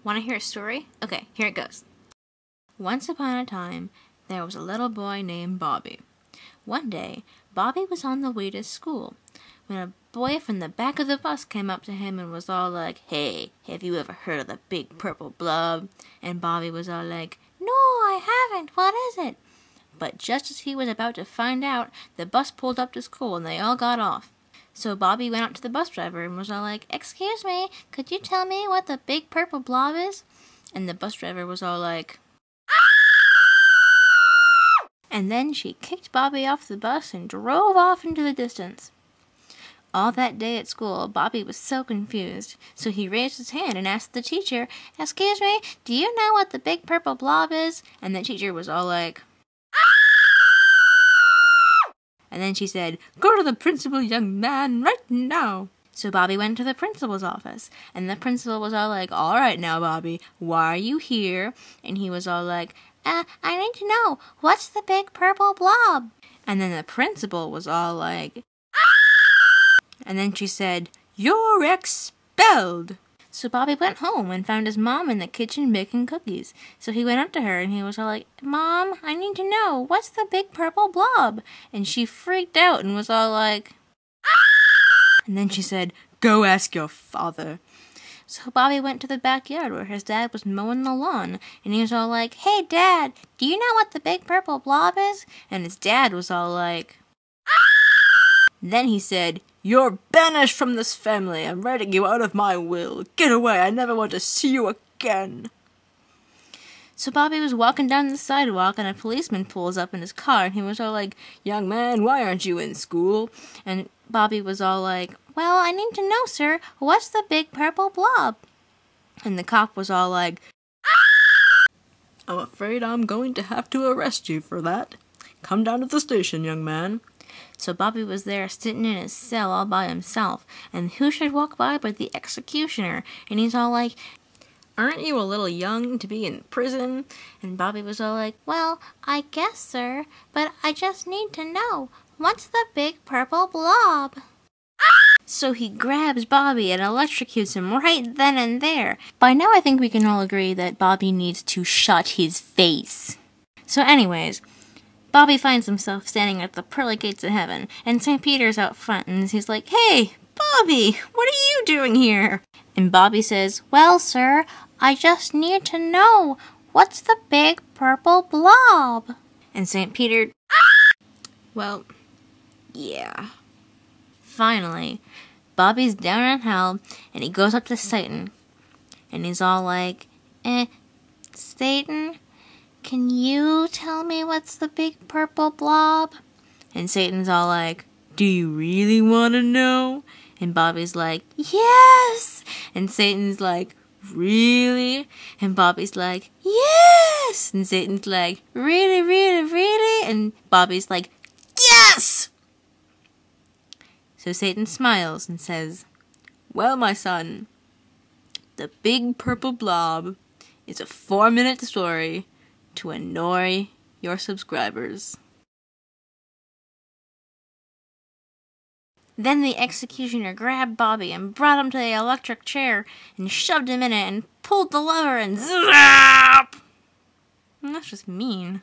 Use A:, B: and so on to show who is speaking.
A: Want to hear a story? Okay, here it goes. Once upon a time, there was a little boy named Bobby. One day, Bobby was on the way to school when a boy from the back of the bus came up to him and was all like, "Hey, have you ever heard of the Big Purple Blob?" And Bobby was all like, "No, I haven't. What is it?" But just as he was about to find out, the bus pulled up to school and they all got off. So Bobby went up to the bus driver and was all like, "Excuse me, could you tell me what the Big Purple Blob is?" And the bus driver was all like, and then she kicked Bobby off the bus and drove off into the distance. All that day at school, Bobby was so confused, so he raised his hand and asked the teacher, "Excuse me, do you know what the Big Purple Blob is?" And the teacher was all like, and then she said, "Go to the principal, young man, right now." So Bobby went to the principal's office, and the principal was all like, "All right now, Bobby, why are you here?" And he was all like, "I need to know, what's the Big Purple Blob?" And then the principal was all like, and then she said, "You're expelled." So Bobby went home and found his mom in the kitchen baking cookies. So he went up to her and he was all like, "Mom, I need to know, what's the Big Purple Blob?" And she freaked out and was all like, and then she said, "Go ask your father." So Bobby went to the backyard where his dad was mowing the lawn, and he was all like, "Hey, Dad, do you know what the Big Purple Blob is?" And his dad was all like, then he said, "You're banished from this family. I'm writing you out of my will. Get away. I never want to see you again." So Bobby was walking down the sidewalk, and a policeman pulls up in his car, and he was all like, "Young man, why aren't you in school?" And Bobby was all like, "Well, I need to know, sir, what's the Big Purple Blob?" And the cop was all like, "I'm afraid I'm going to have to arrest you for that. Come down to the station, young man." So Bobby was there sitting in his cell all by himself, and who should walk by but the executioner, and he's all like, "Aren't you a little young to be in prison?" And Bobby was all like, "Well, I guess, sir, but I just need to know, what's the Big Purple Blob?" So he grabs Bobby and electrocutes him right then and there. By now I think we can all agree that Bobby needs to shut his face. So anyways, Bobby finds himself standing at the pearly gates of heaven, and St. Peter's out front, and he's like, "Hey, Bobby, what are you doing here?" And Bobby says, "Well, sir, I just need to know, what's the Big Purple Blob?" And St. Peter, well, yeah. Finally, Bobby's down in hell, and he goes up to Satan, and he's all like, "Satan, can you tell me what's the Big Purple Blob?" And Satan's all like, "Do you really want to know?" And Bobby's like, "Yes!" And Satan's like, "Really?" And Bobby's like, "Yes!" And Satan's like, "Really, really, really?" And Bobby's like, "Yes!" So Satan smiles and says, "Well, my son, the Big Purple Blob is a 4-minute story to annoy your subscribers." Then the executioner grabbed Bobby and brought him to the electric chair and shoved him in it and pulled the lever and zap! That's just mean.